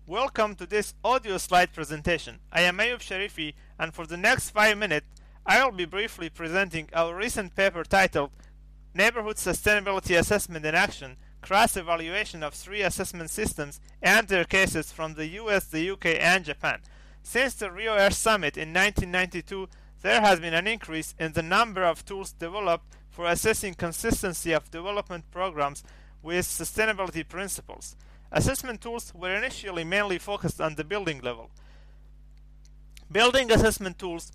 Welcome to this audio slide presentation. I am Ayub Sharifi, and for the next 5 minutes, I will be briefly presenting our recent paper titled Neighborhood Sustainability Assessment in Action, Cross-Evaluation of 3 Assessment Systems and Their Cases from the US, the UK, and Japan. Since the Rio Air Summit in 1992, there has been an increase in the number of tools developed for assessing consistency of development programs with sustainability principles. Assessment tools were initially mainly focused on the building level. Building assessment tools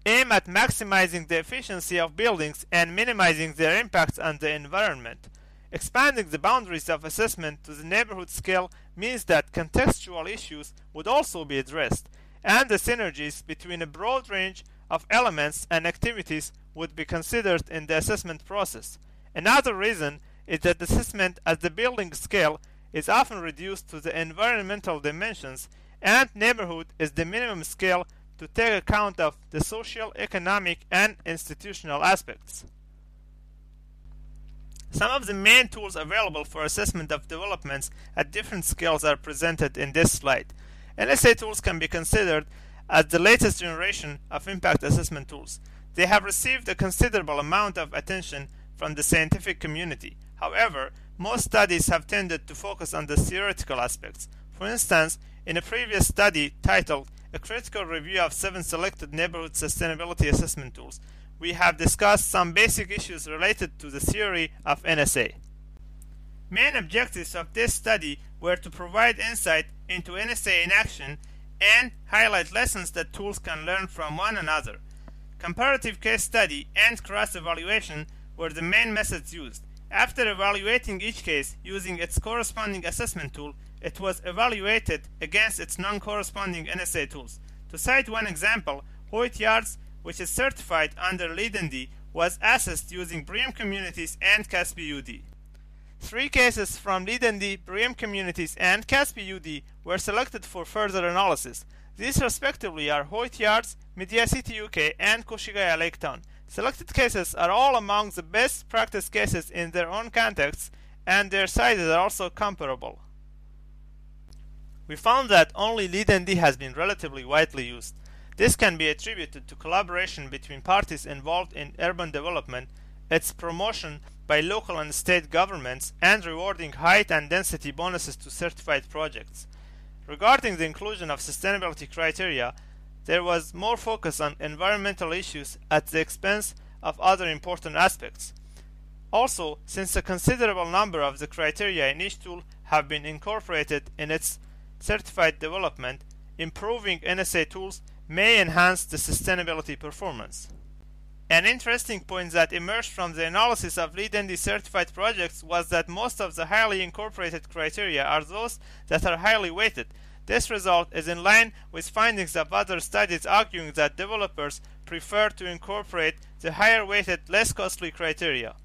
aim at maximizing the efficiency of buildings and minimizing their impacts on the environment. Expanding the boundaries of assessment to the neighborhood scale means that contextual issues would also be addressed, and the synergies between a broad range of elements and activities would be considered in the assessment process. Another reason is that assessment at the building scale is often reduced to the environmental dimensions, and neighborhood is the minimum scale to take account of the social, economic, and institutional aspects. Some of the main tools available for assessment of developments at different scales are presented in this slide. NSA tools can be considered as the latest generation of impact assessment tools. They have received a considerable amount of attention from the scientific community. However, most studies have tended to focus on the theoretical aspects. For instance, in a previous study titled A Critical Review of 7 Selected Neighborhood Sustainability Assessment Tools, we have discussed some basic issues related to the theory of NSA. Main objectives of this study were to provide insight into NSA in action and highlight lessons that tools can learn from one another. Comparative case study and cross-evaluation were the main methods used. After evaluating each case using its corresponding assessment tool, it was evaluated against its non-corresponding NSA tools. To cite one example, Hoyt Yards, which is certified under LEED-ND, was assessed using BREEAM Communities and CASBEE-UD. 3 cases from LEED-ND, BREEAM Communities, and CASBEE-UD were selected for further analysis. These respectively are Hoyt Yards, Media City UK, and Koshigaya Lake Town. Selected cases are all among the best practice cases in their own contexts, and their sizes are also comparable. We found that only LEED-ND has been relatively widely used. This can be attributed to collaboration between parties involved in urban development, its promotion by local and state governments, and rewarding height and density bonuses to certified projects. Regarding the inclusion of sustainability criteria, there was more focus on environmental issues at the expense of other important aspects. Also, since a considerable number of the criteria in each tool have been incorporated in its certified development, improving NSA tools may enhance the sustainability performance. An interesting point that emerged from the analysis of LEED-ND certified projects was that most of the highly incorporated criteria are those that are highly weighted. This result is in line with findings of other studies arguing that developers prefer to incorporate the higher weighted, less costly criteria.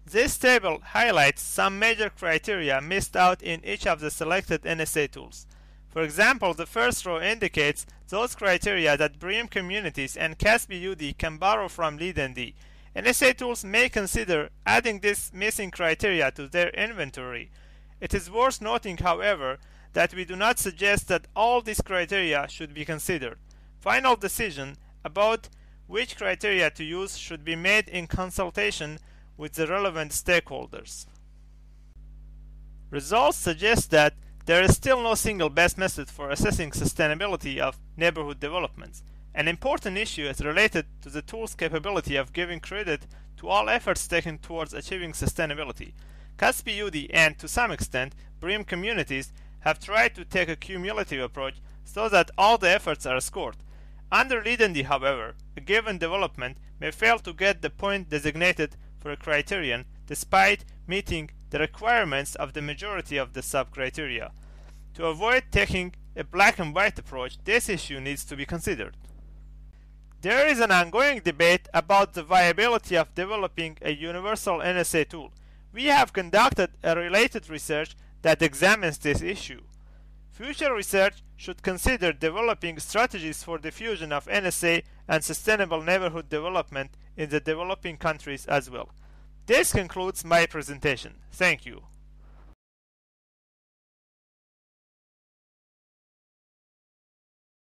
This table highlights some major criteria missed out in each of the selected NSA tools. For example, the first row indicates those criteria that BREEAM Communities and CASBEE-UD can borrow from LEED-ND. NSA tools may consider adding this missing criteria to their inventory. It is worth noting, however, that we do not suggest that all these criteria should be considered. Final decision about which criteria to use should be made in consultation with the relevant stakeholders. Results suggest that there is still no single best method for assessing sustainability of neighborhood developments. An important issue is related to the tool's capability of giving credit to all efforts taken towards achieving sustainability. CASBEE-UD and, to some extent, BREEAM Communities have tried to take a cumulative approach so that all the efforts are scored. Under LEED-ND, however, a given development may fail to get the point designated for a criterion despite meeting the requirements of the majority of the sub-criteria. To avoid taking a black and white approach, this issue needs to be considered. There is an ongoing debate about the viability of developing a universal NSA tool. We have conducted a related research that examines this issue. Future research should consider developing strategies for the fusion of NSA and sustainable neighborhood development in the developing countries as well. This concludes my presentation. Thank you.